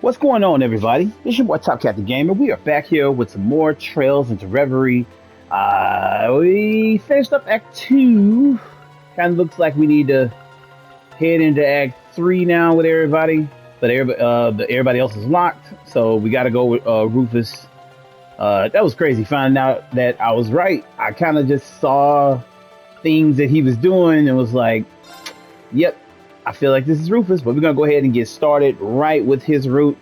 What's going on, everybody? It's your boy Top Cat the Gamer. We are back here with some more Trails into Reverie. We finished up Act 2. Kind of looks like we need to head into Act 3 now with everybody. But everybody else is locked, so we got to go with Rufus. That was crazy finding out that I was right. I kind of just saw things that he was doing and was like, yep, I feel like this is Rufus, but we're going to go ahead and get started right with his route.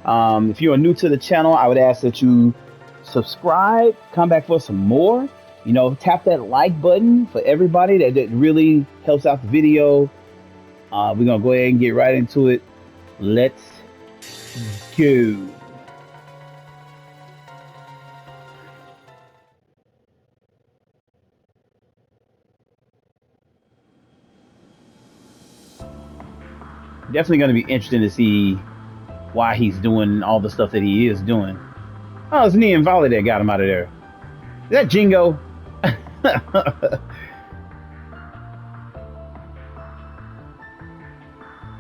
If you are new to the channel, I would ask that you subscribe, come back for some more. You know, tap that like button for everybody. That really helps out the video. We're going to go ahead and get right into it. Let's go. Definitely going to be interesting to see why he's doing all the stuff that he is doing. Oh, it's Nia and Volley that got him out of there. Is that Jingo?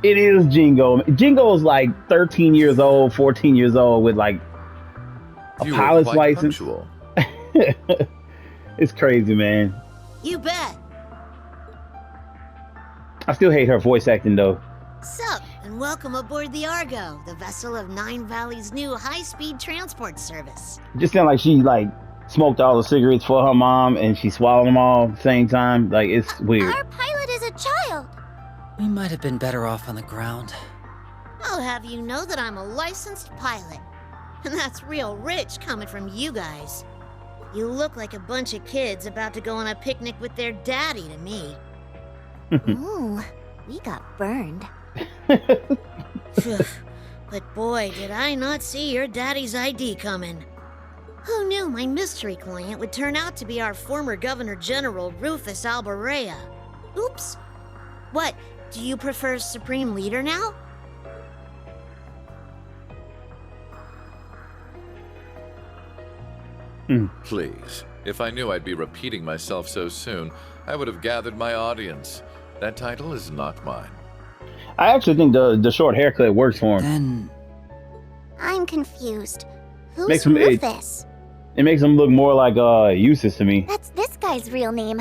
It is Jingo. Jingo is like 13 years old, 14 years old with like a pilot's license. It's crazy, man. You bet. I still hate her voice acting though. Sup, and welcome aboard the Argo, the vessel of Nine Valley's new high-speed transport service. It just sounds like she like smoked all the cigarettes for her mom and she swallowed them all at the same time. Like, it's weird. Our pilot is a child. We might have been better off on the ground. I'll have you know that I'm a licensed pilot. And that's real rich coming from you guys. You look like a bunch of kids about to go on a picnic with their daddy to me. Ooh, we got burned. But boy, did I not see your daddy's ID coming. Who knew my mystery client would turn out to be our former Governor General, Rufus Alberea? Oops. What, do you prefer Supreme Leader now? Please, if I knew I'd be repeating myself so soon, I would have gathered my audience. That title is not mine. I actually think the short haircut works for him. Then I'm confused. Who's Makes him- Rufus? It makes him look more like Eustace to me. That's this guy's real name.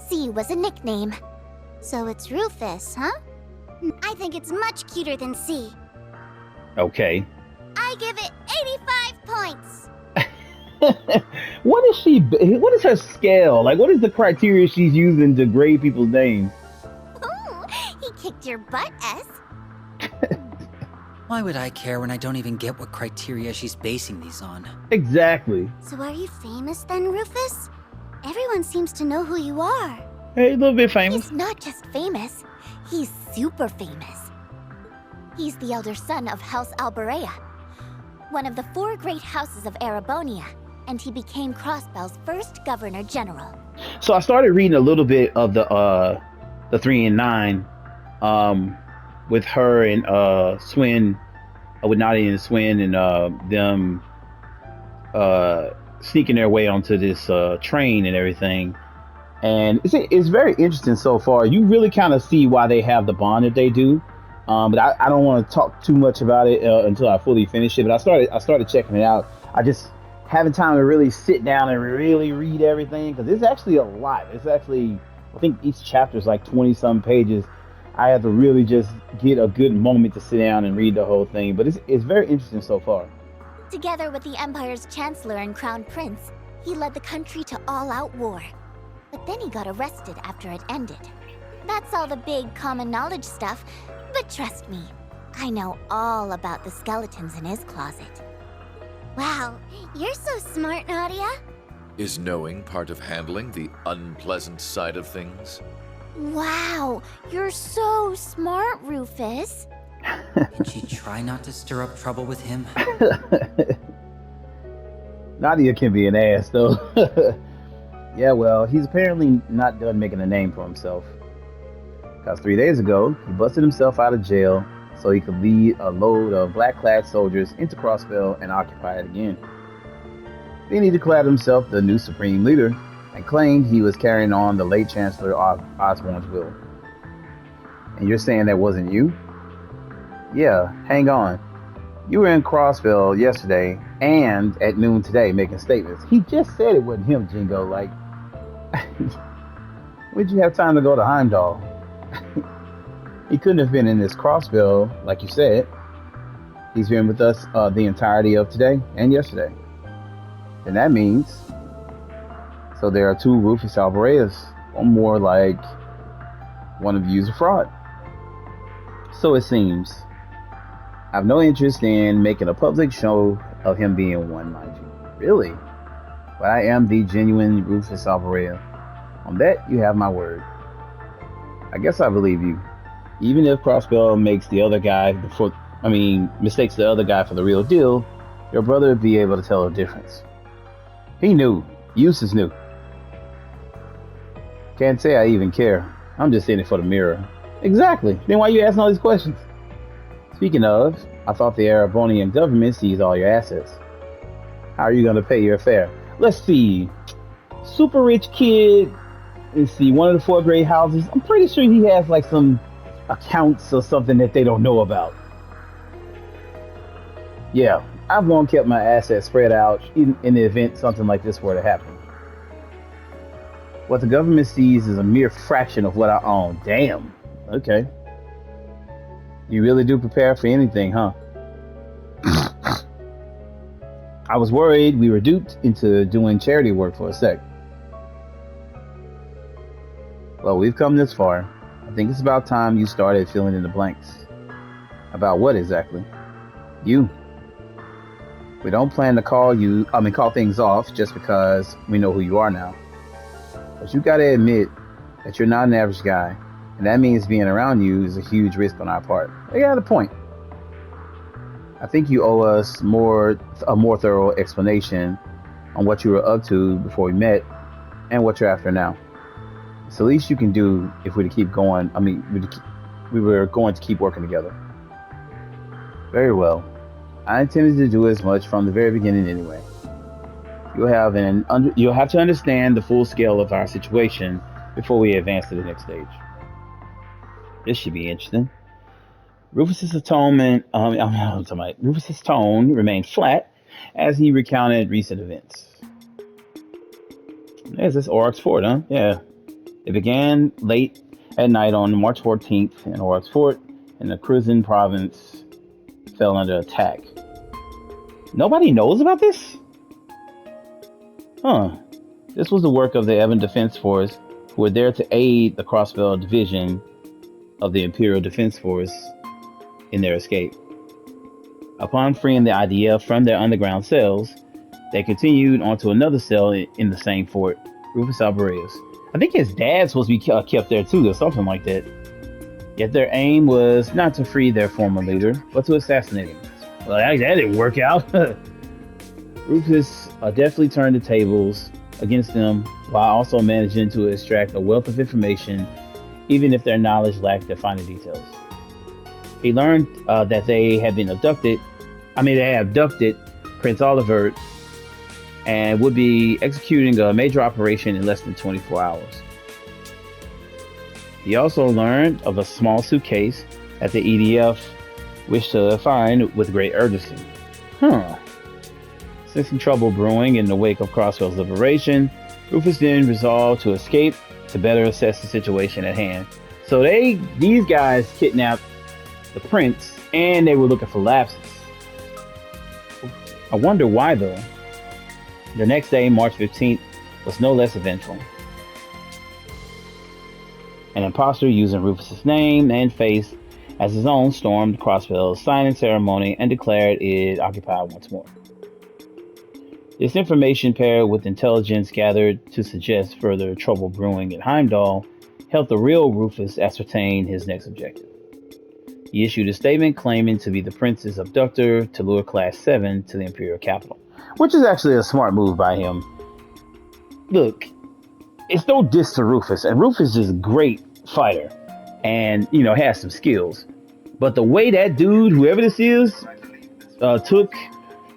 C was a nickname. So it's Rufus, huh? I think it's much cuter than C. Okay. I give it 85 points. What is her scale? Like, what is the criteria she's using to grade people's names? Ooh, he kicked your butt, S. why would I care when I don't even get what criteria she's basing these on? Exactly. So are you famous then, Rufus? Everyone seems to know who you are. Hey, a little bit famous. He's not just famous, he's super famous. He's the elder son of House Alberea, one of the 4 great houses of Erebonia, and he became Crossbell's first Governor General. So I started reading a little bit of the 3 and 9, with her and Swin, with Nadia and Swin, and them sneaking their way onto this train and everything. And it's very interesting so far. You really kind of see why they have the bond that they do. But I don't want to talk too much about it until I fully finish it. But I started checking it out. I just haven't time to really sit down and really read everything because it's actually a lot. It's actually, I think each chapter is like 20-some pages. I have to really just get a good moment to sit down and read the whole thing. But it's very interesting so far. Together with the Empire's Chancellor and Crown Prince, he led the country to all-out war. But then he got arrested after it ended. That's all the big common knowledge stuff, but trust me, I know all about the skeletons in his closet. Wow, you're so smart, Nadia. Is knowing part of handling the unpleasant side of things? Wow, you're so smart, Rufus. Can she try not to stir up trouble with him? Nadia can be an ass though. Yeah, well, he's apparently not done making a name for himself. Because 3 days ago, he busted himself out of jail so he could lead a load of black-clad soldiers into Crossbell and occupy it again. Then he declared himself the new supreme leader and claimed he was carrying on the late Chancellor Osborne's will. And you're saying that wasn't you? Yeah, hang on. You were in Crossville yesterday and at noon today making statements. He just said it wasn't him, Jingo. Like, when'd you have time to go to Heimdall? He couldn't have been in this Crossville, like you said. He's been with us the entirety of today and yesterday. And that means, so there are two Rufus Alvarez, or more like one of you is a fraud. So it seems. I have no interest in making a public show of him being one, mind you. Really? But I am the genuine Rufus Alvarez. On that, you have my word. I guess I believe you. Even if Crossbell makes the other guy mistakes the other guy for the real deal, your brother would be able to tell the difference. He knew. Eustace knew. Can't say I even care. I'm just in it for the mirror. Exactly. Then why are you asking all these questions? Speaking of, I thought the Erebonian government seized all your assets. How are you going to pay your fare? Let's see. Super rich kid. Let's see. One of the 4th grade houses. I'm pretty sure he has like some accounts or something that they don't know about. Yeah, I've long kept my assets spread out in the event something like this were to happen. What the government sees is a mere fraction of what I own. Damn. Okay. You really do prepare for anything, huh? I was worried we were duped into doing charity work for a sec. Well, we've come this far. I think it's about time you started filling in the blanks. About what exactly? You. We don't plan to call things off just because we know who you are now. But you gotta admit that you're not an average guy, and that means being around you is a huge risk on our part. They got a point. I think you owe us a more thorough explanation on what you were up to before we met and what you're after now. It's the least you can do if we're to keep going. We were going to keep working together. Very well. I intended to do as much from the very beginning anyway. You'll have to understand the full scale of our situation before we advance to the next stage. This should be interesting. Rufus's tone remained flat as he recounted recent events. There's this Oryx Fort, huh? Yeah. It began late at night on March 14th in Oryx Fort, and the Crimson province fell under attack. Nobody knows about this? Huh. This was the work of the Evan Defense Force, who were there to aid the Crossville division of the Imperial Defense Force in their escape. Upon freeing the IDF from their underground cells, they continued onto another cell in the same fort, Rufus Alvarez. I think his dad's supposed to be kept there too, or something like that. Yet their aim was not to free their former leader, but to assassinate him. Well, that didn't work out. Rufus definitely turned the tables against them while also managing to extract a wealth of information, even if their knowledge lacked the finer details. He learned that they had abducted Prince Oliver and would be executing a major operation in less than 24 hours. He also learned of a small suitcase that the EDF wished to find with great urgency. Sensing trouble brewing in the wake of Crossville's liberation, Rufus then resolved to escape to better assess the situation at hand. So these guys kidnapped the prince, and they were looking for lapses. I wonder why though. The next day, March 15th, was no less eventful. An imposter using Rufus's name and face as his own stormed Crossville's signing ceremony and declared it occupied once more. This information, paired with intelligence gathered to suggest further trouble brewing at Heimdall, helped the real Rufus ascertain his next objective. He issued a statement claiming to be the prince's abductor to lure Class 7 to the Imperial capital. Which is actually a smart move by him. Look, it's no diss to Rufus, and Rufus is a great fighter and, has some skills. But the way that dude, whoever this is, took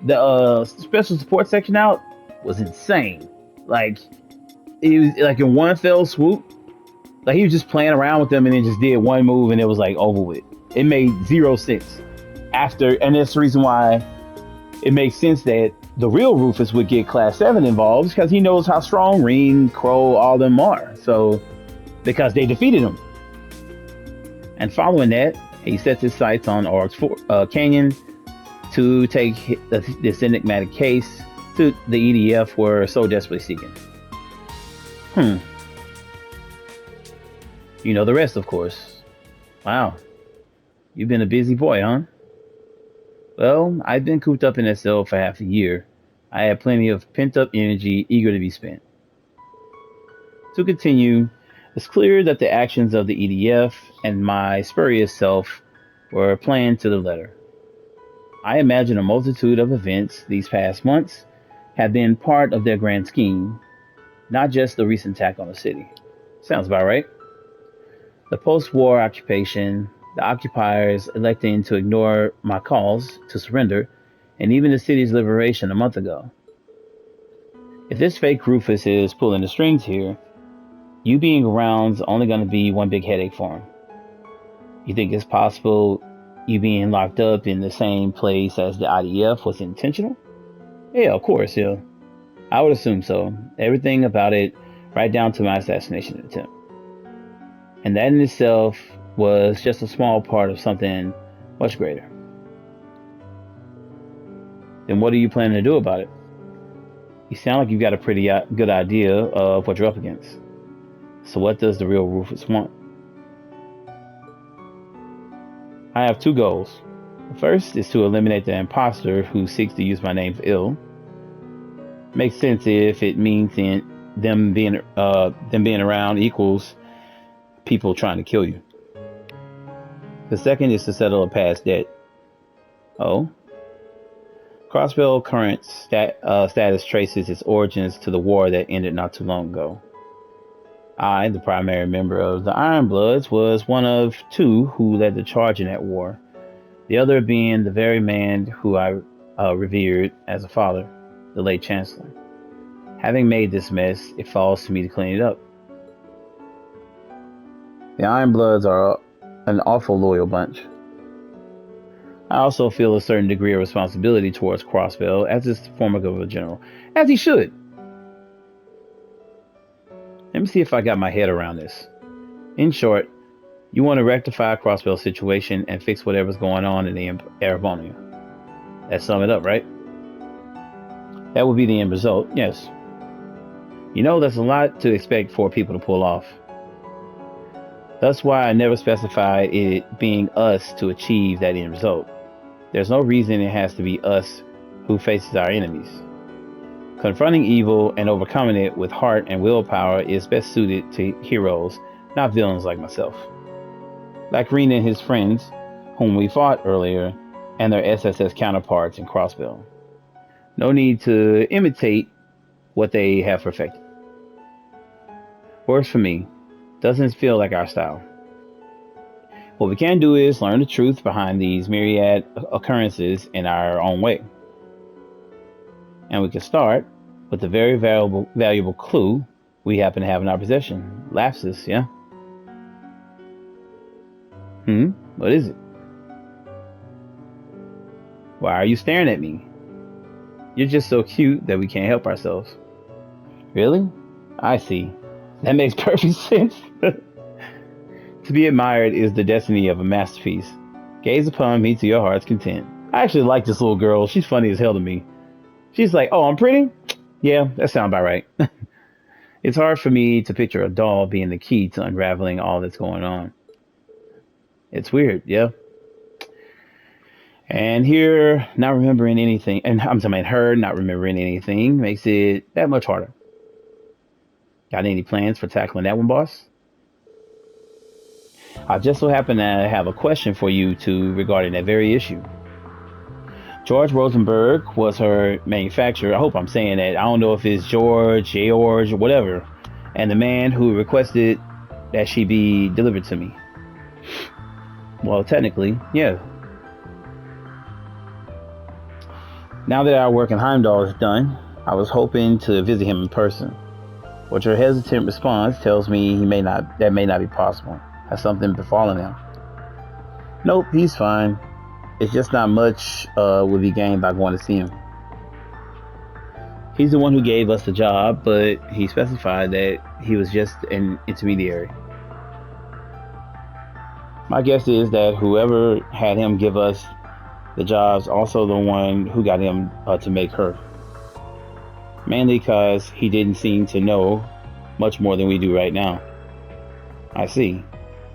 the special support section out was insane. Like, he was like in one fell swoop. Like, he was just playing around with them and then just did one move and it was like over with. It made zero sense. and that's the reason why it makes sense that the real Rufus would get Class 7 involved, because he knows how strong Ring, Crow, all them are. So, because they defeated him. And following that, he sets his sights on Orc's Canyon to take this enigmatic case to the EDF were so desperately seeking. You know the rest, of course. Wow. You've been a busy boy, huh? Well, I've been cooped up in that cell for half a year. I had plenty of pent-up energy eager to be spent. To continue, it's clear that the actions of the EDF and my spurious self were planned to the letter. I imagine a multitude of events these past months have been part of their grand scheme, not just the recent attack on the city. Sounds about right. The post-war occupation, the occupiers electing to ignore my calls to surrender, and even the city's liberation a month ago. If this fake Rufus is pulling the strings here, you being around's only going to be one big headache for him. You think it's possible you being locked up in the same place as the IDF was intentional? Yeah, of course, yeah. I would assume so. Everything about it, right down to my assassination attempt. And that in itself was just a small part of something much greater. Then what are you planning to do about it? You sound like you've got a pretty good idea of what you're up against. So what does the real Rufus want? I have two goals. The first is to eliminate the imposter who seeks to use my name for ill. Makes sense if it means them being around equals people trying to kill you. The second is to settle a past debt. Oh? Crossbell current status traces its origins to the war that ended not too long ago. I, the primary member of the Ironbloods, was one of two who led the charge in that war, the other being the very man who I revered as a father, the late Chancellor. Having made this mess, it falls to me to clean it up. The Ironbloods are an awful loyal bunch. I also feel a certain degree of responsibility towards Crossbell as his former governor general, as he should. Let me see if I got my head around this. In short, you want to rectify Crossbell's situation and fix whatever's going on in the Erebonia. That sum it up, right? That would be the end result, yes. You know, that's a lot to expect for people to pull off. That's why I never specified it being us to achieve that end result. There's no reason it has to be us who faces our enemies. Confronting evil and overcoming it with heart and willpower is best suited to heroes, not villains like myself. Like Reen and his friends, whom we fought earlier, and their SSS counterparts in Crossbell. No need to imitate what they have perfected. Works for me. Doesn't feel like our style. What we can do is learn the truth behind these myriad occurrences in our own way. And we can start with the very valuable clue we happen to have in our possession. Lapsus, yeah? What is it? Why are you staring at me? You're just so cute that we can't help ourselves. Really? I see. That makes perfect sense. To be admired is the destiny of a masterpiece. Gaze upon me to your heart's content. I actually like this little girl. She's funny as hell to me. She's like, oh, I'm pretty? Yeah, that sounds about right. It's hard for me to picture a doll being the key to unraveling all that's going on. It's weird, yeah. And her not remembering anything makes it that much harder. Got any plans for tackling that one, boss? I just so happen to have a question for you two regarding that very issue. George Rosenberg was her manufacturer. I hope I'm saying that. I don't know if it's George, or whatever. And the man who requested that she be delivered to me. Well, technically, yeah. Now that our work in Heimdall is done, I was hoping to visit him in person. But your hesitant response tells me that may not be possible. Has something befallen him? Nope, he's fine. it's just not much would be gained by going to see him. He's the one who gave us the job, but he specified that he was just an intermediary. My guess is that whoever had him give us the job's also the one who got him to make her. Mainly because he didn't seem to know much more than we do right now. I see.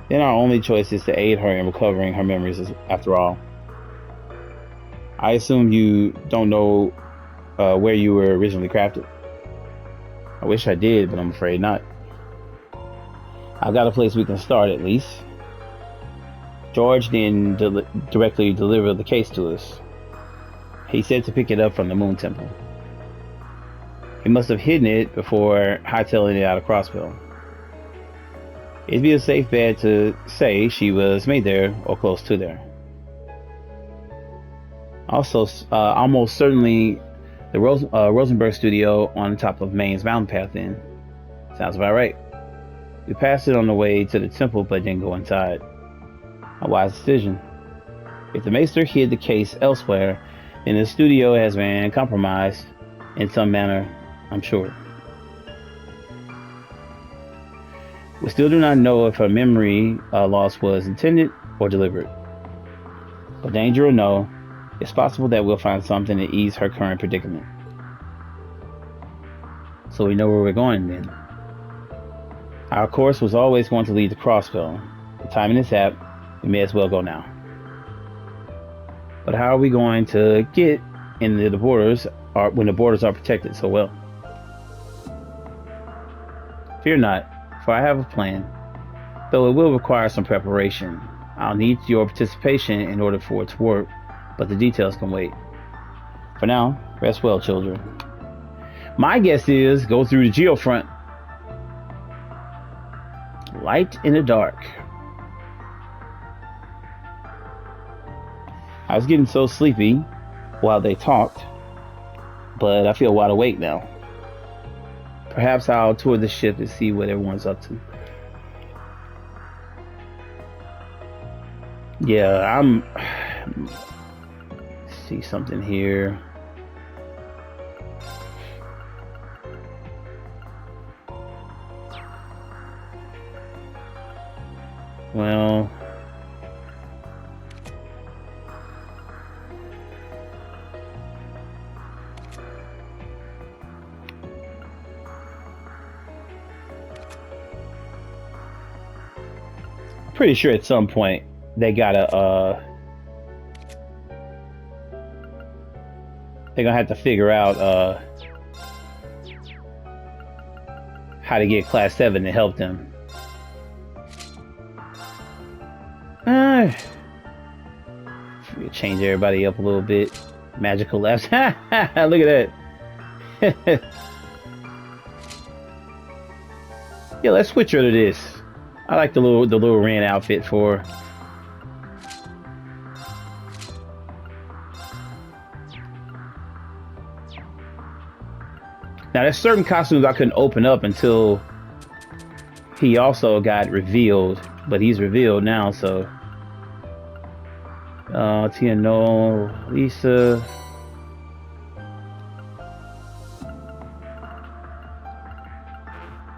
Then our only choice is to aid her in recovering her memories after all. I assume you don't know where you were originally crafted. I wish I did, but I'm afraid not. I've got a place we can start at least. George didn't directly deliver the case to us. He said to pick it up from the Moon Temple. He must have hidden it before hightailing it out of Crossville. It'd be a safe bet to say she was made there or close to there. Also, almost certainly the Rosenberg studio on top of Maine's mountain path then. Sounds about right. We passed it on the way to the temple but didn't go inside. A wise decision. If the Maester hid the case elsewhere, then the studio has been compromised in some manner, I'm sure. We still do not know if her memory loss was intended or deliberate. But danger or no, it's possible that we'll find something to ease her current predicament. So we know where we're going then. Our course was always going to lead to Crossville. The timing is apt. We may as well go now. But how are we going to get into the borders when the borders are protected so well? Fear not, for I have a plan, though it will require some preparation. I'll need your participation in order for it to work, but the details can wait. For now, rest well, children. My guess is go through the geofront. Light in the dark. I was getting so sleepy while they talked, but I feel wide awake now. Perhaps I'll tour the ship and see what everyone's up to. Yeah, see something here. Well, pretty sure at some point they gotta they're gonna have to figure out how to get class 7 to help them. Change everybody up a little bit. Magical laughs. Look at that. Yeah, let's switch her to this. I like the little Ren outfit for her. Now there's certain costumes I couldn't open up until he also got revealed, but he's revealed now, so Tia, no, Lisa.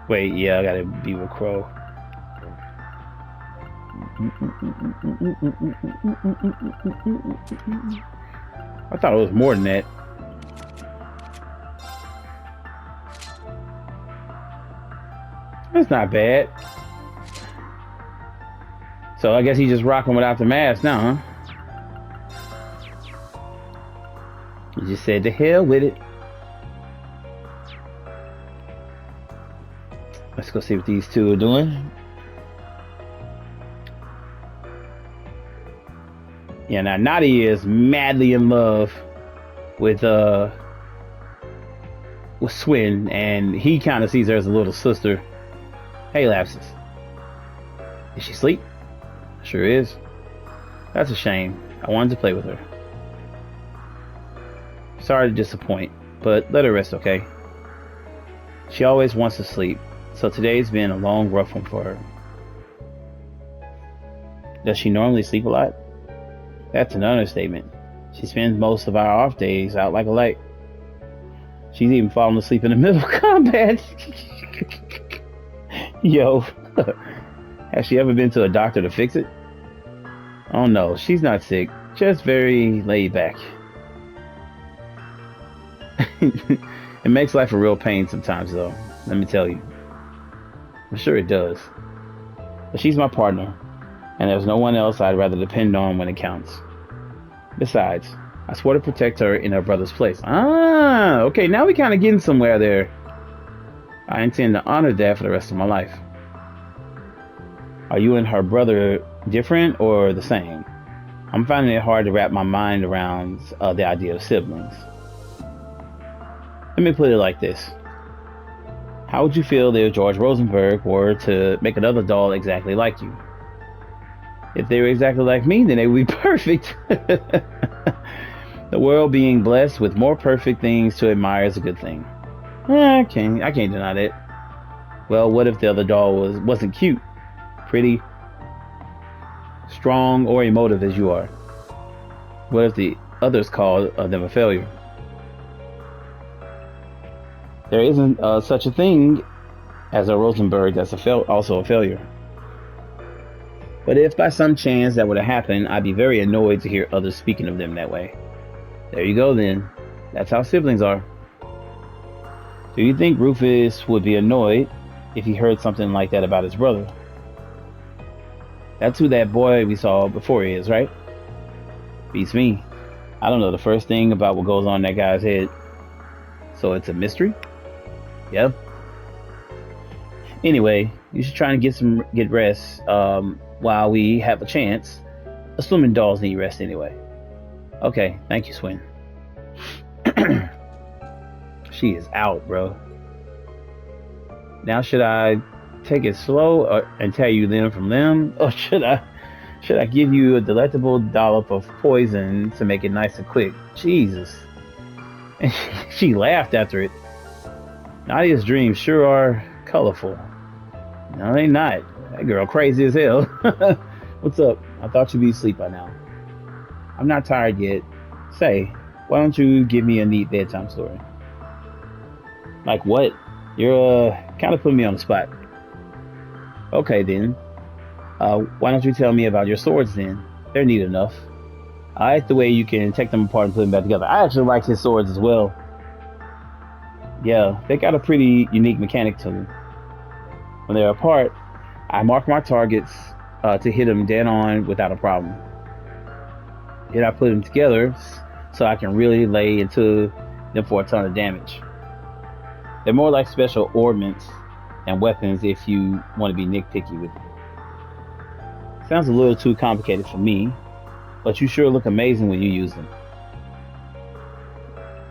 Wait, yeah, I gotta be with Crow. I thought it was more than that. That's not bad. So I guess he's just rocking without the mask now, huh? He just said to hell with it. Let's go see what these two are doing. Yeah, now Nadia is madly in love with Swin, and he kind of sees her as a little sister. Hey, Lapsus. Is she asleep? Sure is. That's a shame. I wanted to play with her. Sorry to disappoint, but let her rest, okay? She always wants to sleep, so today's been a long, rough one for her. Does she normally sleep a lot? That's an understatement. She spends most of our off days out like a light. She's even falling asleep in the middle of combat. Yo, has she ever been to a doctor to fix it? Oh no, she's not sick, just very laid back. It makes life a real pain sometimes, though, let me tell you. I'm sure it does. But she's my partner, and there's no one else I'd rather depend on when it counts. Besides, I swore to protect her in her brother's place. Ah, okay, now we're kind of getting somewhere there. I intend to honor that for the rest of my life. Are you and her brother different or the same? I'm finding it hard to wrap my mind around the idea of siblings. Let me put it like this. How would you feel if George Rosenberg were to make another doll exactly like you? If they were exactly like me, then they would be perfect. The world being blessed with more perfect things to admire is a good thing. I can't deny that. Well, what if the other doll wasn't cute, pretty, strong, or emotive as you are? What if the others called them a failure? There isn't such a thing as a Rosenberg that's also a failure. But if by some chance that were to happen, I'd be very annoyed to hear others speaking of them that way. There you go then. That's how siblings are. Do you think Rufus would be annoyed if he heard something like that about his brother? That's who that boy we saw before is, right? Beats me. I don't know the first thing about what goes on in that guy's head. So it's a mystery? Yep. Anyway, you should try and get rest while we have a chance. Assuming dolls need rest anyway. Okay, thank you, Swin. She is out, bro. Now should I take it slow and tell you them from them? Or should I give you a delectable dollop of poison to make it nice and quick? Jesus. And she laughed after it. Nadia's dreams sure are colorful. No, they not. That girl crazy as hell. What's up? I thought you'd be asleep by now. I'm not tired yet. Say, why don't you give me a neat bedtime story? Like what? You're kind of putting me on the spot. Okay then. Why don't you tell me about your swords then? They're neat enough. I like the way you can take them apart and put them back together. I actually like his swords as well. Yeah, they got a pretty unique mechanic to them. When they're apart, I mark my targets to hit them dead on without a problem. Then I put them together so I can really lay into them for a ton of damage. They're more like special ornaments and weapons if you want to be nitpicky with it. Sounds a little too complicated for me, but you sure look amazing when you use them.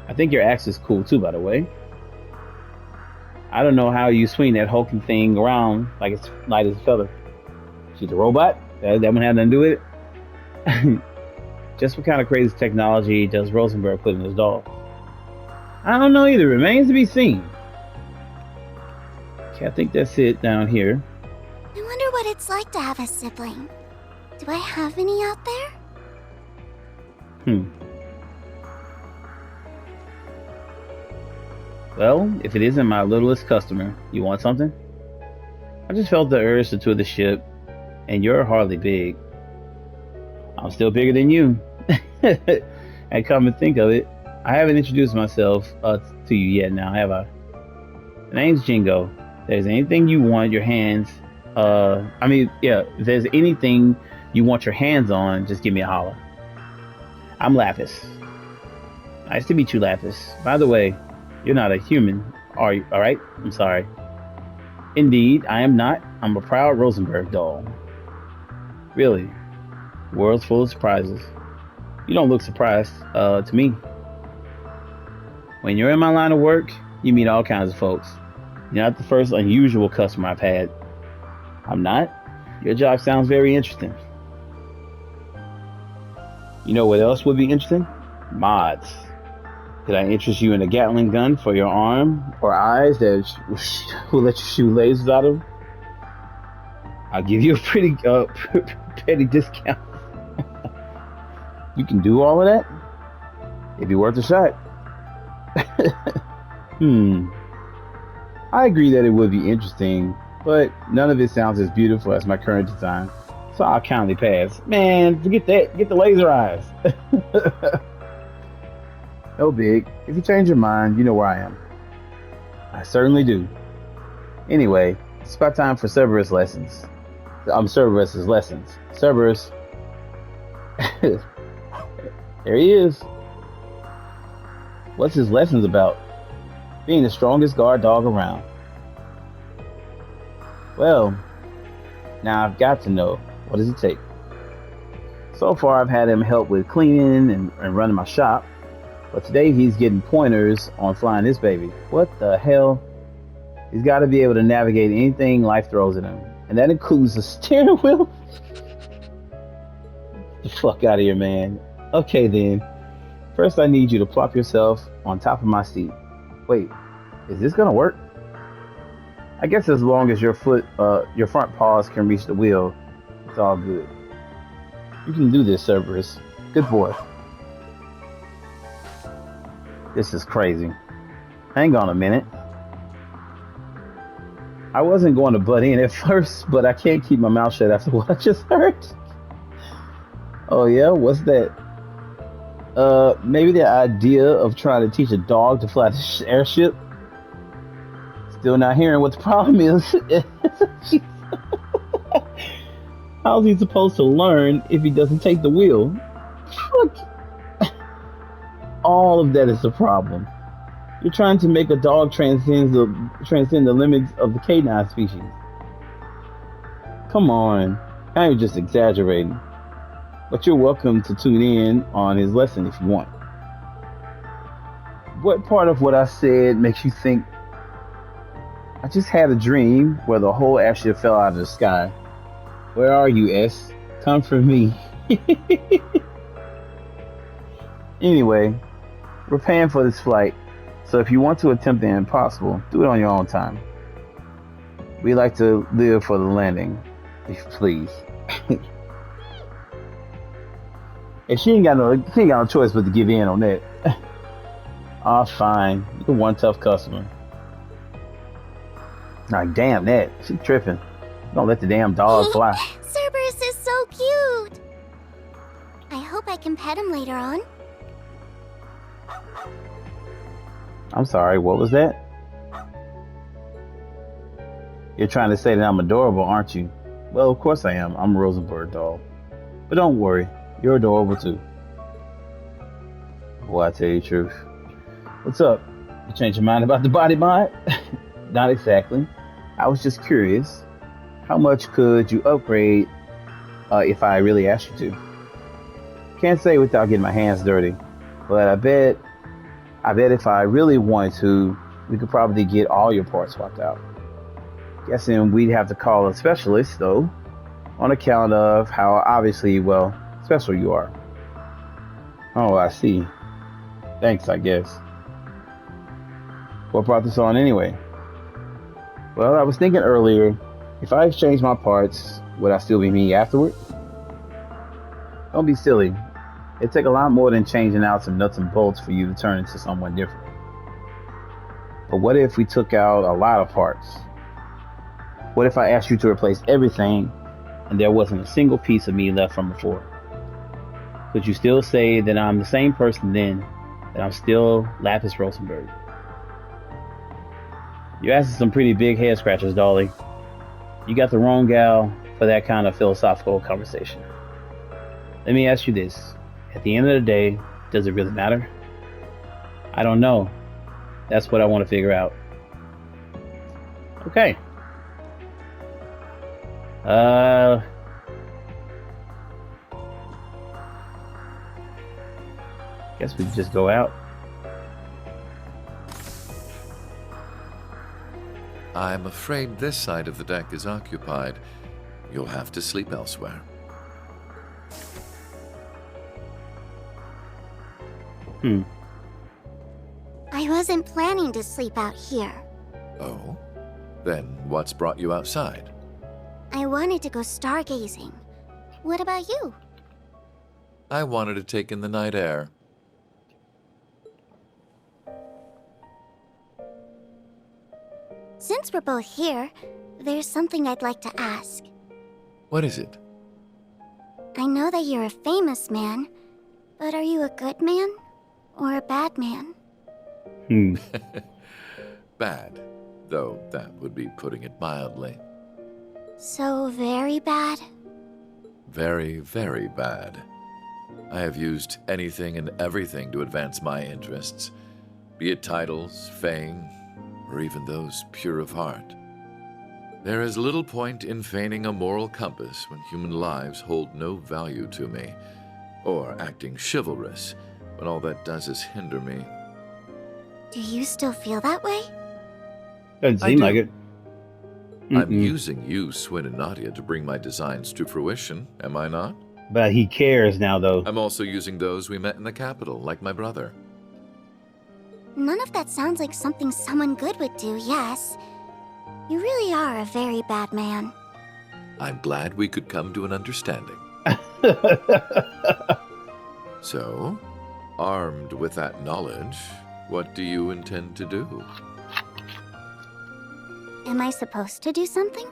I think your axe is cool too, by the way. I don't know how you swing that hulking thing around like it's light as a feather. She's a robot? That one had nothing to do with it? Just what kind of crazy technology does Rosenberg put in his doll? I don't know either. Remains to be seen. Okay, I think that's it down here. I wonder what it's like to have a sibling. Do I have any out there? Well, if it isn't my littlest customer, you want something? I just felt the urge to tour the ship, and you're hardly big. I'm still bigger than you. And come to think of it, I haven't introduced myself to you yet now, have I? The name's Jingo. If there's anything you want your hands... if there's anything you want your hands on, just give me a holler. I'm Lapis. Nice to meet you, Lapis. By the way, you're not a human, are you? Alright? I'm sorry. Indeed, I am not. I'm a proud Rosenberg doll. Really? The world's full of surprises. You don't look surprised, to me. When you're in my line of work, you meet all kinds of folks. You're not the first unusual customer I've had. I'm not. Your job sounds very interesting. You know what else would be interesting? Mods. Could I interest you in a Gatling gun for your arm or eyes that will let you shoot lasers out of them? I'll give you a pretty petty discount. You can do all of that? It'd be worth a shot. I agree that it would be interesting, but none of it sounds as beautiful as my current design, so I'll kindly pass. Man, forget that. Get the laser eyes. No big. If you change your mind, you know where I am. I certainly do. Anyway, it's about time for Cerberus lessons. Cerberus's lessons. Cerberus. There he is. What's his lessons about? Being the strongest guard dog around. Well, now I've got to know, what does it take? So far I've had him help with cleaning and running my shop, but today he's getting pointers on flying this baby. What the hell? He's got to be able to navigate anything life throws at him, and that includes the steering wheel. Get the fuck out of here, man. Okay then. First I need you to plop yourself on top of my seat. Wait, is this gonna work? I guess as long as your front paws can reach the wheel, it's all good. You can do this, Cerberus. Good boy. This is crazy. Hang on a minute. I wasn't going to butt in at first, but I can't keep my mouth shut after what I just heard. Oh yeah, what's that? Maybe the idea of trying to teach a dog to fly the airship. Still not hearing what the problem is. How's he supposed to learn if he doesn't take the wheel? Fuck. All of that is the problem. You're trying to make a dog transcend the limits of the canine species. Come on, now you're just exaggerating. But you're welcome to tune in on his lesson if you want. What part of what I said makes you think I just had a dream where the whole airship fell out of the sky? Where are you, S? Come for me. Anyway, we're paying for this flight, so if you want to attempt the impossible, do it on your own time. We like to live for the landing, if you please. And she ain't got no choice but to give in on that. Aw, fine. You're one tough customer. Like, damn that. She tripping. Don't let the damn dog fly. Cerberus is so cute. I hope I can pet him later on. I'm sorry, what was that? You're trying to say that I'm adorable, aren't you? Well, of course I am. I'm a Rosenberg doll. But don't worry. You're adorable too. Boy, I tell you the truth. What's up? You changed your mind about the body mod? Not exactly. I was just curious. How much could you upgrade if I really asked you to? Can't say without getting my hands dirty, but I bet if I really wanted to, we could probably get all your parts swapped out. Guessing we'd have to call a specialist though, on account of how obviously, well, special you are. Oh, I see. Thanks, I guess. What brought this on anyway? Well, I was thinking earlier, if I exchange my parts, would I still be me afterward? Don't be silly. It'd take a lot more than changing out some nuts and bolts for you to turn into someone different. But what if we took out a lot of parts? What if I asked you to replace everything and there wasn't a single piece of me left from before? Could you still say that I'm the same person then, that I'm still Lapis Rosenberg? You're asking some pretty big head scratchers, Dolly. You got the wrong gal for that kind of philosophical conversation. Let me ask you this. At the end of the day, does it really matter? I don't know. That's what I want to figure out. Okay. Guess we can just go out. I'm afraid this side of the deck is occupied. You'll have to sleep elsewhere. I wasn't planning to sleep out here. Oh? Then what's brought you outside? I wanted to go stargazing. What about you? I wanted to take in the night air. Since we're both here, there's something I'd like to ask. What is it? I know that you're a famous man, but are you a good man or a bad man? Bad, though that would be putting it mildly. So very bad? Very, very bad. I have used anything and everything to advance my interests, be it titles, fame, or even those pure of heart. There is little point in feigning a moral compass when human lives hold no value to me, or acting chivalrous when all that does is hinder me. Do you still feel that way? Doesn't I seem do. like it. I'm using you, Swin and Nadia, to bring my designs to fruition, am I not? But he cares now, though. I'm also using those we met in the capital, like my brother. None of that sounds like something someone good would do, yes. You really are a very bad man. I'm glad we could come to an understanding. So, armed with that knowledge, what do you intend to do? Am I supposed to do something?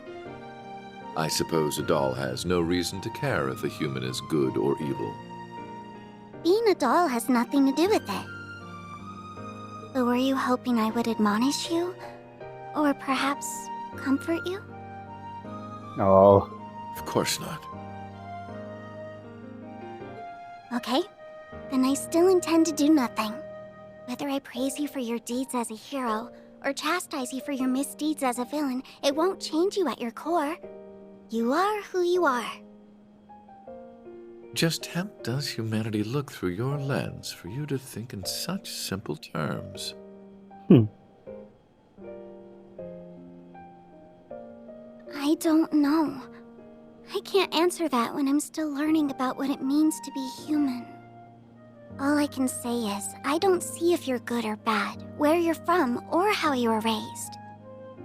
I suppose a doll has no reason to care if a human is good or evil. Being a doll has nothing to do with it. But were you hoping I would admonish you? Or perhaps comfort you? Oh, Of course not. Okay, then I still intend to do nothing. Whether I praise you for your deeds as a hero, or chastise you for your misdeeds as a villain, it won't change you at your core. You are who you are. Just how does humanity look through your lens for you to think in such simple terms? I don't know. I can't answer that when I'm still learning about what it means to be human. All I can say is, I don't see if you're good or bad, where you're from, or how you were raised.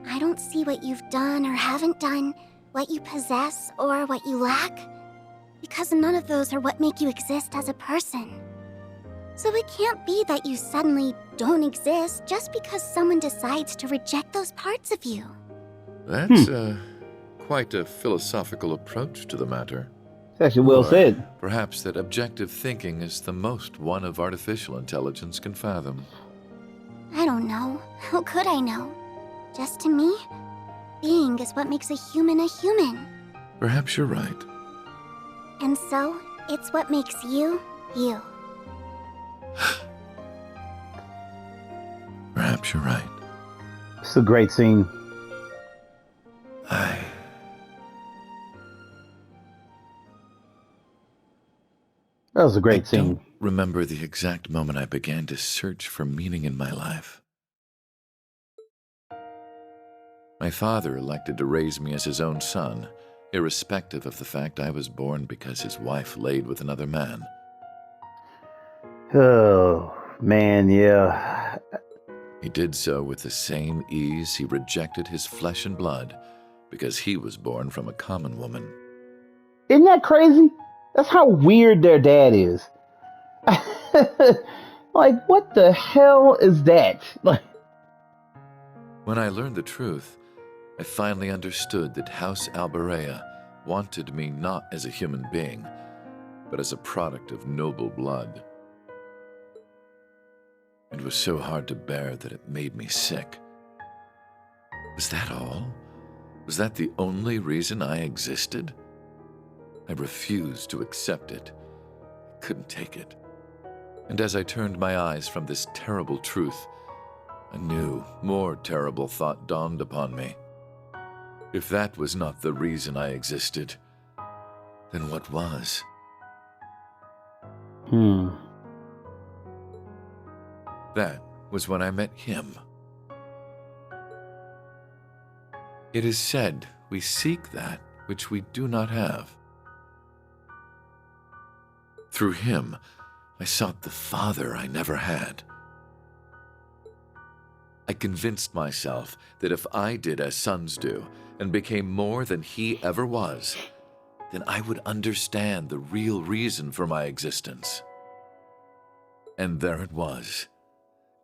I don't see what you've done or haven't done, what you possess or what you lack, because none of those are what make you exist as a person. So it can't be that you suddenly don't exist just because someone decides to reject those parts of you. That's quite a philosophical approach to the matter. it's actually well Or said. perhaps that objective thinking is the most one of artificial intelligence can fathom. I don't know. How could I know? Just to me, being is what makes a human a human. Perhaps you're right. And so, it's what makes you, you. Perhaps you're right. It's a great scene. That was a great I scene. don't remember the exact moment I began to search for meaning in my life. My father elected to raise me as his own son, irrespective of the fact I was born because his wife laid with another man. Oh, man, yeah. He did so with the same ease he rejected his flesh and blood because he was born from a common woman. Isn't that crazy? That's how weird their dad is. Like, what the hell is that? Like, When I learned the truth, I finally understood that House Alberea wanted me not as a human being, but as a product of noble blood. It was so hard to bear that it made me sick. Was that all? Was that the only reason I existed? I refused to accept it. I couldn't take it. And as I turned my eyes from this terrible truth, a new, more terrible thought dawned upon me. If that was not the reason I existed, then what was? That was when I met him. It is said we seek that which we do not have. Through him, I sought the father I never had. I convinced myself that if I did as sons do and became more than he ever was, then I would understand the real reason for my existence. And there it was.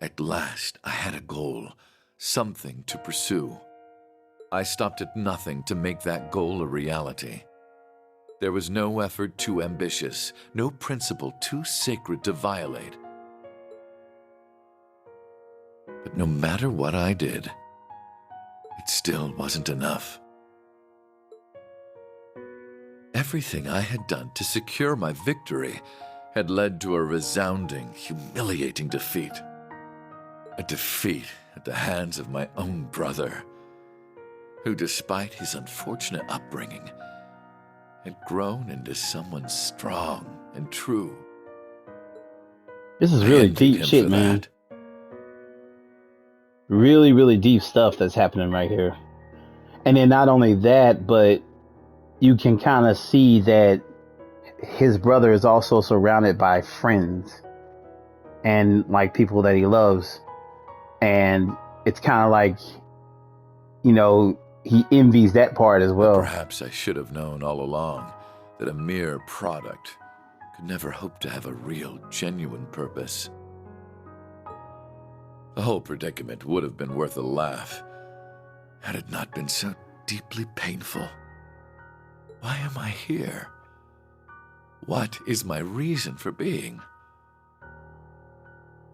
At last, I had a goal, something to pursue. I stopped at nothing to make that goal a reality. There was no effort too ambitious, no principle too sacred to violate. But no matter what I did, it still wasn't enough. Everything I had done to secure my victory had led to a resounding, humiliating defeat. A defeat at the hands of my own brother, who, despite his unfortunate upbringing, had grown into someone strong and true. This is I really envied deep him shit, for man. that. Really, really deep stuff that's happening right here. And then not only that, but you can kind of see that his brother is also surrounded by friends and like people that he loves. And it's kind of like, you know, he envies that part as well. Perhaps I should have known all along that a mere product could never hope to have a real, genuine purpose. The whole predicament would have been worth a laugh had it not been so deeply painful. Why am I here? What is my reason for being?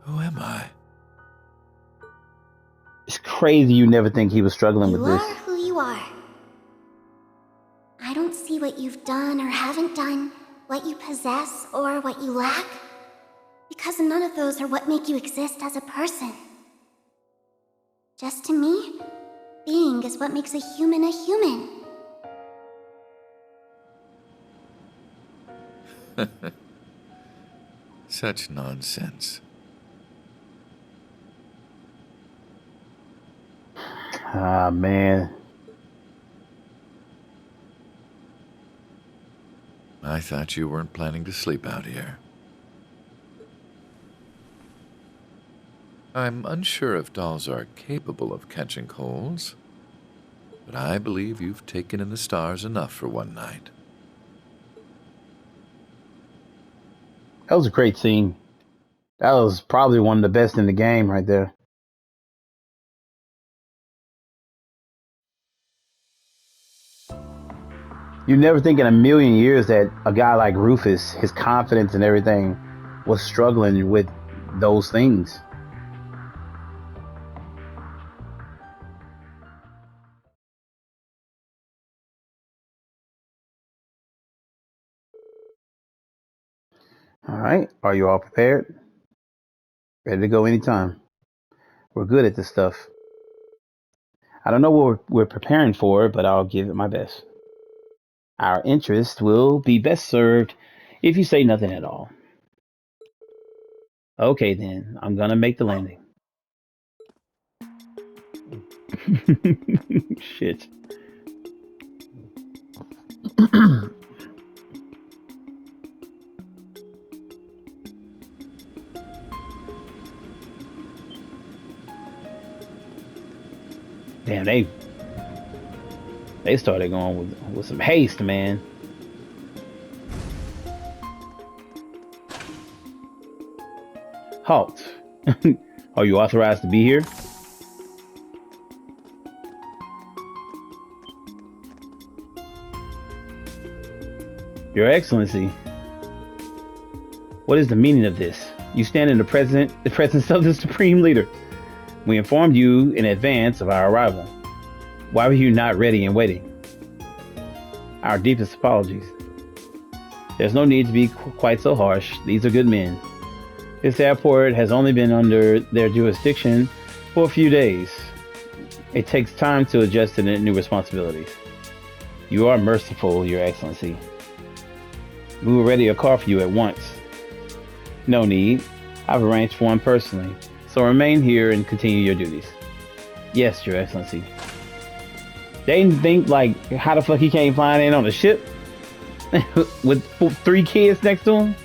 Who am I? It's crazy you never think he was struggling with You this. are who you are. I don't see what you've done or haven't done, what you possess or what you lack, because none of those are what make you exist as a person. Just to me, being is what makes a human a human. Such nonsense. Ah, man. I thought you weren't planning to sleep out here. I'm unsure if dolls are capable of catching colds, but I believe you've taken in the stars enough for one night. That was a great scene. That was probably one of the best in the game right there. You never think in a million years that a guy like Rufus, his confidence and everything, was struggling with those things. All right. Are you all prepared? Ready to go anytime. We're good at this stuff. I don't know what we're preparing for, but I'll give it my best. Our interest will be best served if you say nothing at all. Okay, then. I'm gonna make the landing. Shit. Damn, they started going with some haste, man. Halt. Are you authorized to be here? Your Excellency, what is the meaning of this? You stand in the presence of the Supreme Leader. We informed you in advance of our arrival. Why were you not ready and waiting? Our deepest apologies. There's no need to be quite so harsh. These are good men. This airport has only been under their jurisdiction for a few days. It takes time to adjust to the new responsibilities. You are merciful, Your Excellency. We will ready a car for you at once. No need. I've arranged for one personally, so remain here and continue your duties. Yes, Your Excellency. They didn't think, like, how the fuck he came flying in on a ship with 3 kids next to him?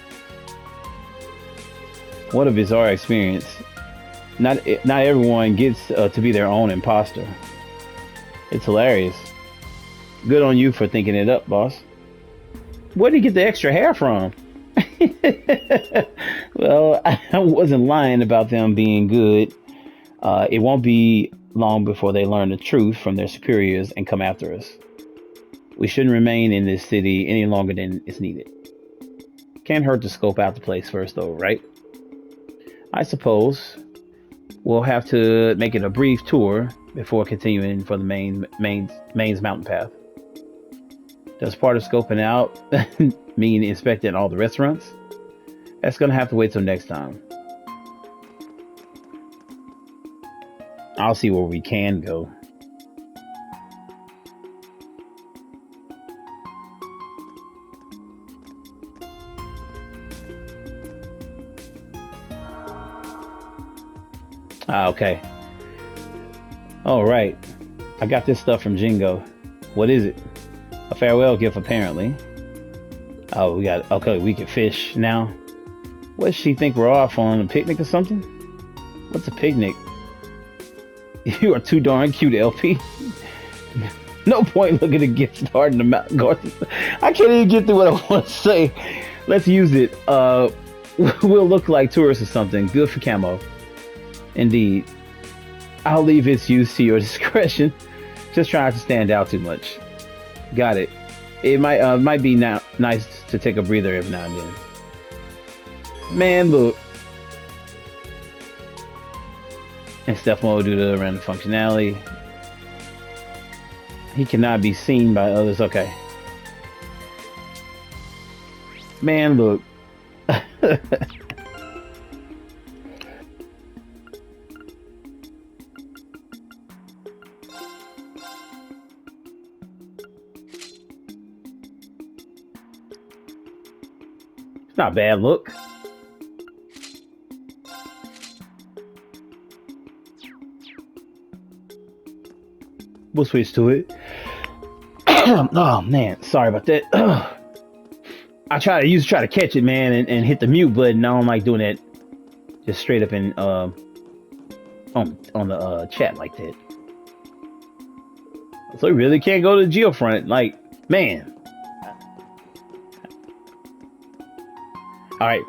What a bizarre experience. Not everyone gets to be their own imposter. It's hilarious. Good on you for thinking it up, boss. Where did he get the extra hair from? Well, I wasn't lying about them being good. It won't be long before they learn the truth from their superiors and come after us. We shouldn't remain in this city any longer than is needed. Can't hurt to scope out the place first, though, right? I suppose we'll have to make it a brief tour before continuing for the main's mountain path. Does part of scoping out mean inspecting all the restaurants? That's gonna have to wait till next time. I'll see where we can go. Ah, okay. All right. I got this stuff from Jingo. What is it? A farewell gift, apparently. Oh, okay, we can fish now. What does she think we're off on? A picnic or something? What's a picnic? You are too darn cute, LP. No point looking to get started in the mountain garden. I can't even get through what I want to say. Let's use it. We'll look like tourists or something. Good for camo. Indeed. I'll leave its use to your discretion. Just try not to stand out too much. Got it. It might be nice to take a breather every now and then. Man, look. And step mode due to random functionality. He cannot be seen by others. Okay. Man, look. It's not a bad look. We'll switch to it. Oh man, sorry about that. I try to catch it, man, and hit the mute button. I don't like doing that just straight up in on the chat like that. So we really can't go to the Geofront, like, man. All right.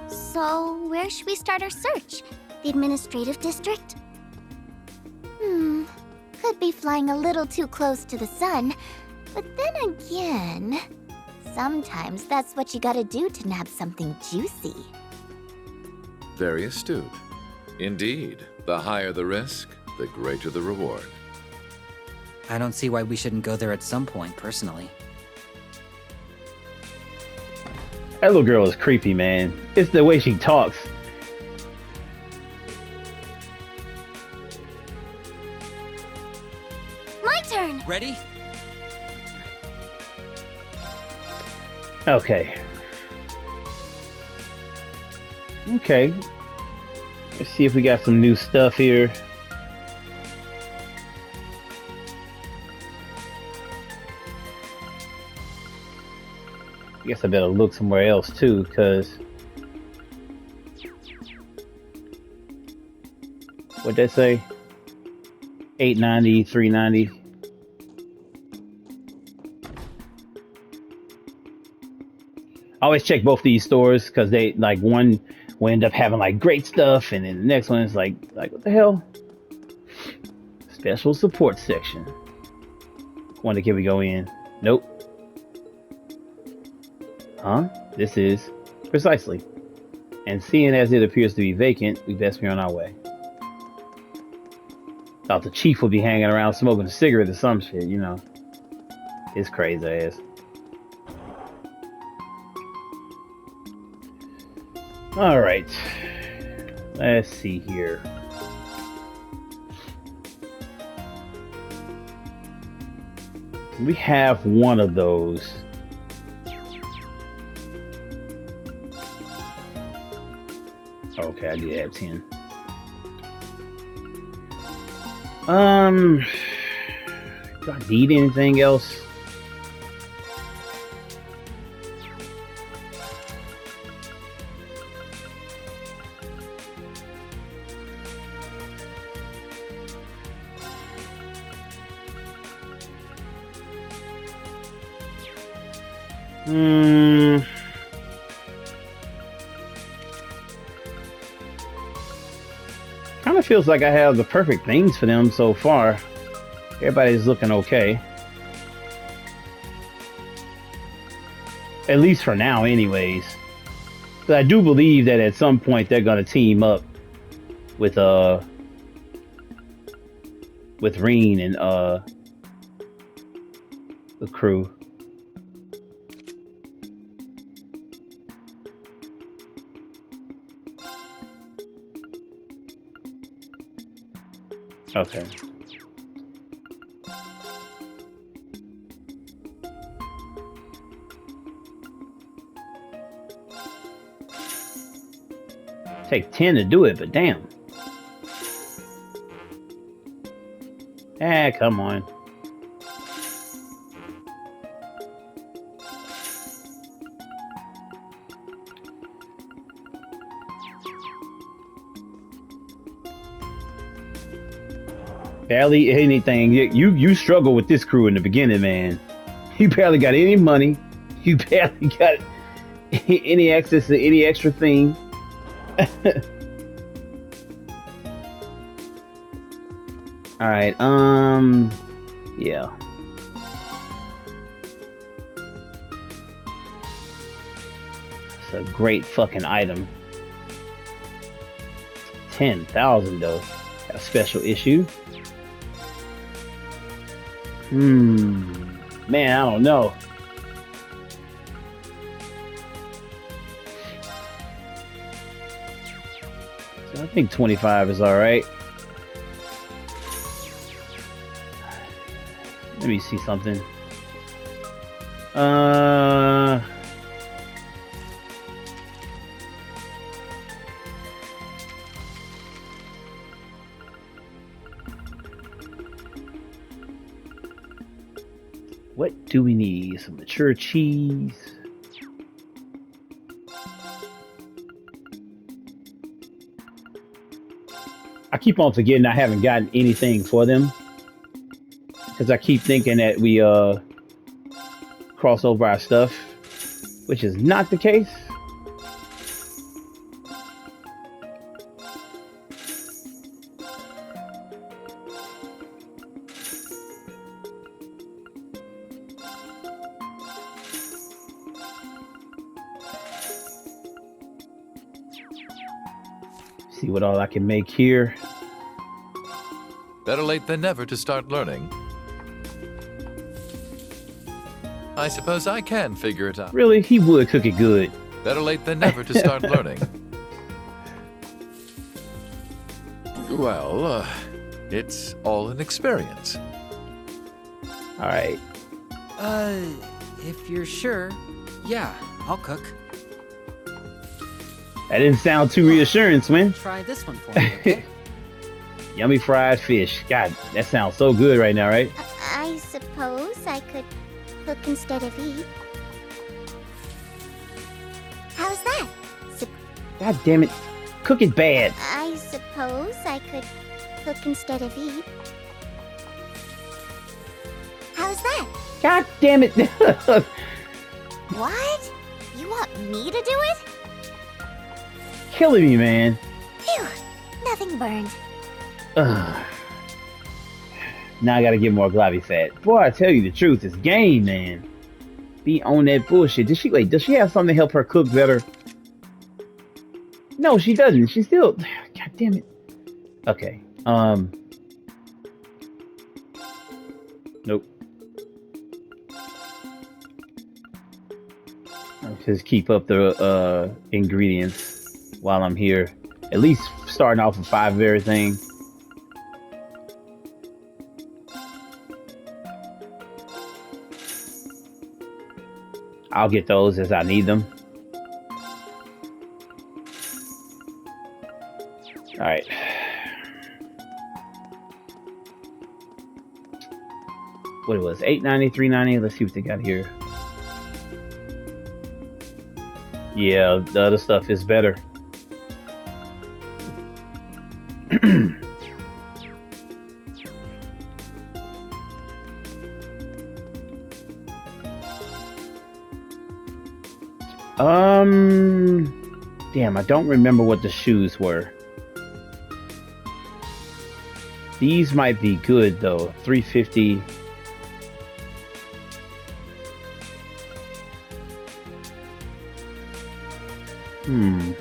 So, where should we start our search? The administrative district? Could be flying a little too close to the sun. But then again, sometimes that's what you gotta do to nab something juicy. Very astute. Indeed, the higher the risk, the greater the reward. I don't see why we shouldn't go there at some point, personally. That little girl is creepy, man. It's the way she talks. My turn! Ready? Okay. Okay. Let's see if we got some new stuff here. I guess I better look somewhere else too, because what'd that say? 890, 390. I always check both these stores because they like one will end up having like great stuff, and then the next one is like what the hell? Special support section. Wonder can we go in? Nope. Huh? This is precisely. And seeing as it appears to be vacant, we best be on our way. Thought the chief would be hanging around smoking a cigarette or some shit, you know. It's crazy ass. Alright. Let's see here. We have one of those. Okay, I did have 10. Do I need anything else? Hmm. Kind of feels like I have the perfect things for them so far. Everybody's looking okay. At least for now, anyways. But I do believe that at some point they're gonna team up with Reen and the crew. Okay. Take 10 to do it, but damn. Ah, come on. Barely anything. You struggle with this crew in the beginning, man. You barely got any money. You barely got any access to any extra thing. All right. Yeah. It's a great fucking item. 10,000 though. A special issue. Man, I don't know. So I think 25 is all right. Let me see something. What do we need? Some mature cheese. I keep on forgetting I haven't gotten anything for them. Because I keep thinking that we cross over our stuff, which is not the case. See what all I can make here. Better late than never to start learning. I suppose I can figure it out. Really? He would cook it good. Better late than never to start learning. Well, it's all an experience. All right. If you're sure, yeah, I'll cook. That didn't sound too reassuring, man. Try this one for me, okay? Yummy fried fish. God, that sounds so good right now, right? I suppose I could cook instead of eat. How's that? God damn it. Cook it bad. I suppose I could cook instead of eat. How's that? God damn it. What? You want me to do it? Killing me, man. Phew, nothing burned. Ugh. Now I gotta get more globby fat. Boy, I tell you the truth, this game, man. Be on that bullshit. Does she have something to help her cook better? No, she doesn't. She still. God damn it. Okay. Nope. I'll just keep up the ingredients while I'm here. At least starting off with 5 of everything. I'll get those as I need them. All right. What it was, $8.90, $3.90. Let's see what they got here. Yeah, the other stuff is better. Damn, I don't remember what the shoes were. These might be good though. 350. Hmm.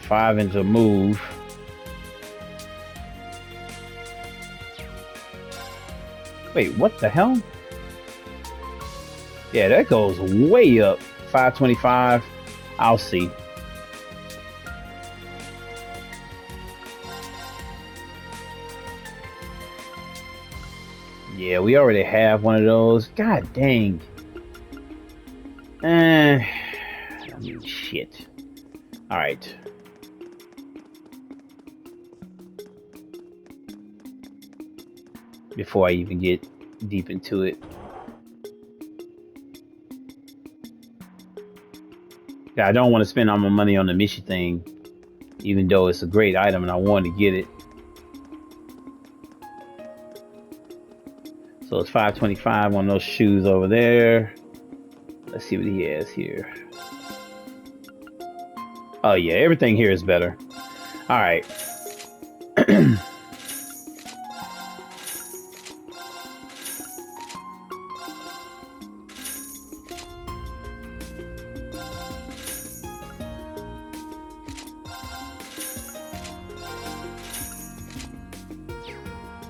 5 inch a move. Wait, what the hell? Yeah, that goes way up. 525. I'll see. Yeah, we already have one of those. God dang. I mean, shit. All right. Before I even get deep into it. Yeah, I don't want to spend all my money on the Mishi thing, even though it's a great item and I wanted to get it. So it's 525 on those shoes over there. Let's see what he has here. Oh yeah, everything here is better. All right.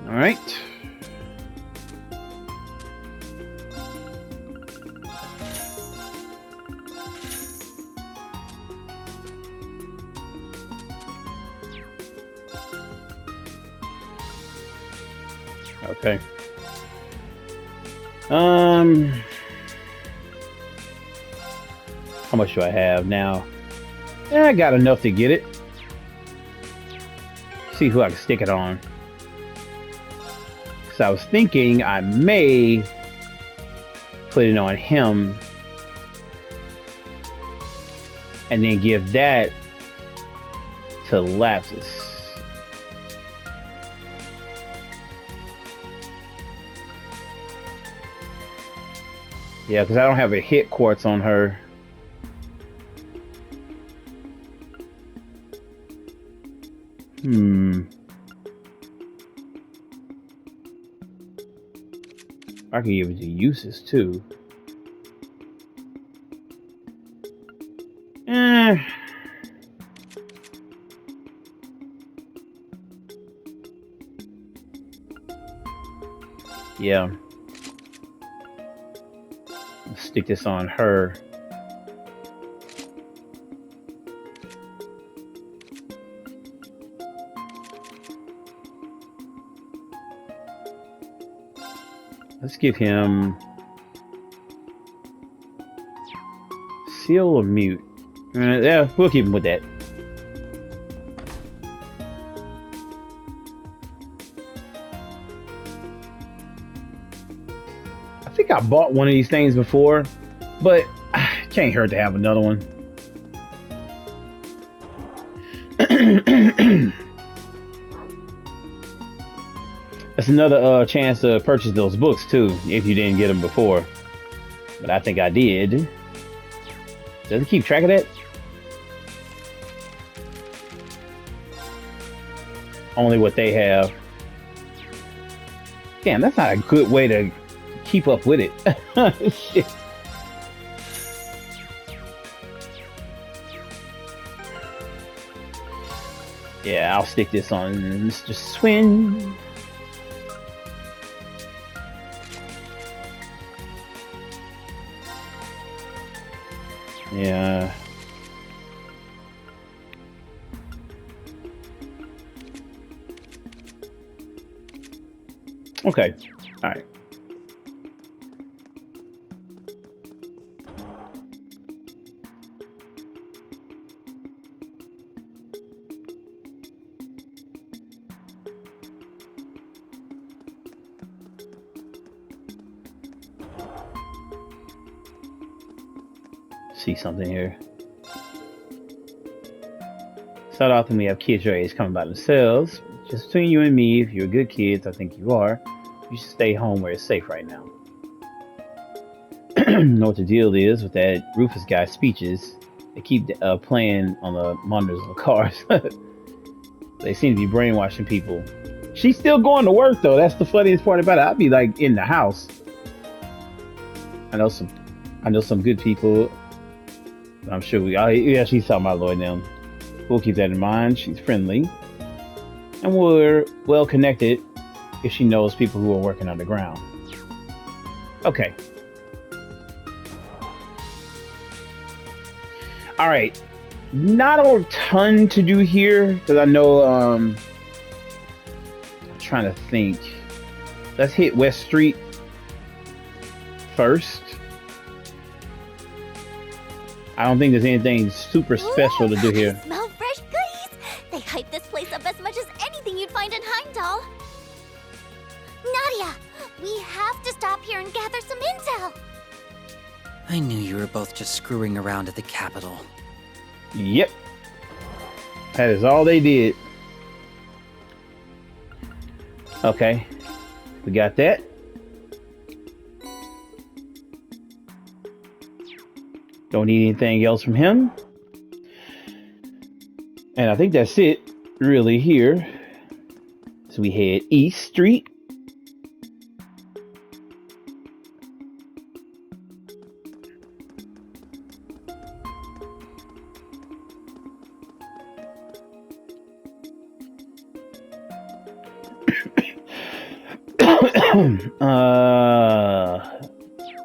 All right. Okay. How much do I have now? Yeah, I got enough to get it. See who I can stick it on. So I was thinking I may put it on him and then give that to Lapsus. Yeah, because I don't have a hit quartz on her. I can give it to uses too. Yeah. Let's stick this on her. Let's give him seal or mute. Yeah, we'll keep him with that. I think I bought one of these things before, but can't hurt to have another one. That's another chance to purchase those books too, if you didn't get them before. But I think I did. Does it keep track of that? Only what they have. Damn, that's not a good way to keep up with it. Shit. Yeah, I'll stick this on Mr. Swin. Yeah. Okay. All right. See something here. So often we have kids your age coming by themselves. Just between you and me, if you're good kids, I think you are, you should stay home where it's safe right now. know what the deal is with that Rufus guy's speeches. They keep playing on the monitors of the cars. They seem to be brainwashing people. She's still going to work though. That's the funniest part about it. I'd be like in the house. I know some good people. I'm sure yeah, she's talking about Lloyd now. We'll keep that in mind. She's friendly. And we're well connected if she knows people who are working underground. Okay. All right. Not a ton to do here because I know I'm trying to think. Let's hit West Street first. I don't think there's anything super special to do here. I smell fresh goodies. They hype this place up as much as anything you'd find in Heimdall. Nadia, we have to stop here and gather some intel. I knew you were both just screwing around at the Capitol. Yep. That is all they did. Okay. We got that. Don't need anything else from him. And I think that's it, really, here. So we head East Street.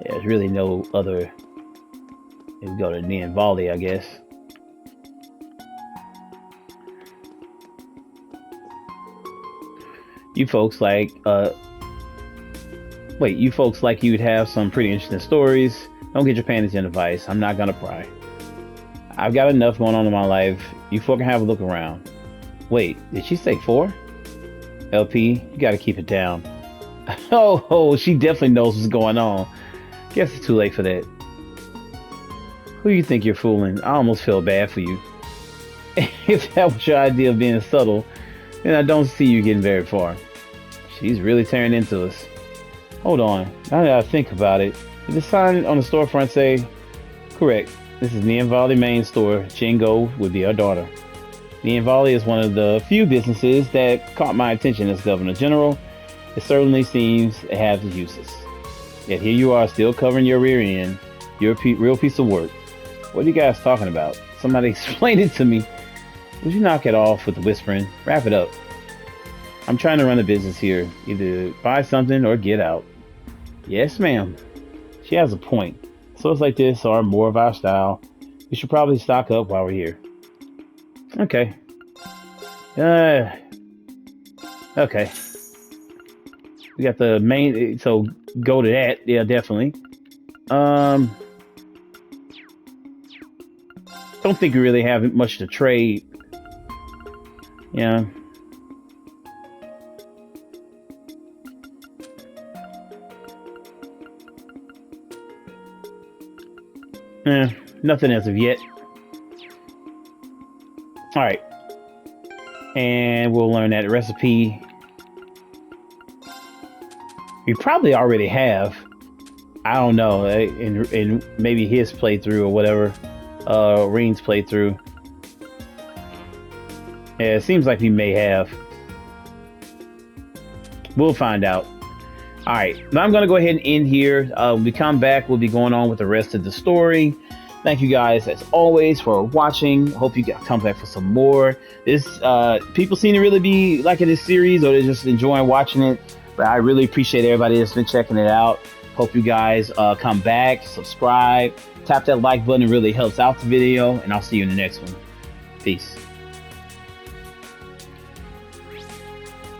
There's really no other. Let's go to Neon Valley, I guess. You folks like you folks like you'd have some pretty interesting stories. Don't get your panties in a vice. I'm not gonna pry. I've got enough going on in my life. You fucking have a look around. Wait, did she say 4? LP, you gotta keep it down. Oh, she definitely knows what's going on. Guess it's too late for that. Who do you think you're fooling? I almost feel bad for you. If that was your idea of being subtle, then I don't see you getting very far. She's really tearing into us. Hold on, now that I think about it, did the sign on the storefront say, correct, this is Neon Valley main store, Jingo would be our daughter. Neon Valley is one of the few businesses that caught my attention as Governor General. It certainly seems it has its uses. Yet here you are still covering your rear end. You're a real piece of work. What are you guys talking about? Somebody explain it to me. Would you knock it off with the whispering? Wrap it up. I'm trying to run a business here. Either buy something or get out. Yes, ma'am. She has a point. Stores like this are more of our style. We should probably stock up while we're here. Okay. Okay. We got the main, so go to that. Yeah, definitely. Don't think we really have much to trade. Yeah. Nothing as of yet. All right. And we'll learn that recipe. We probably already have. I don't know. In maybe his playthrough or whatever. Reen's playthrough. Yeah, it seems like we may have. We'll find out. Alright, now I'm going to go ahead and end here. When we come back, we'll be going on with the rest of the story. Thank you guys, as always, for watching. Hope you come back for some more. People seem to really be liking this series, or they're just enjoying watching it. But I really appreciate everybody that's been checking it out. Hope you guys come back, subscribe, tap that like button. It really helps out the video. And I'll see you in the next one. Peace.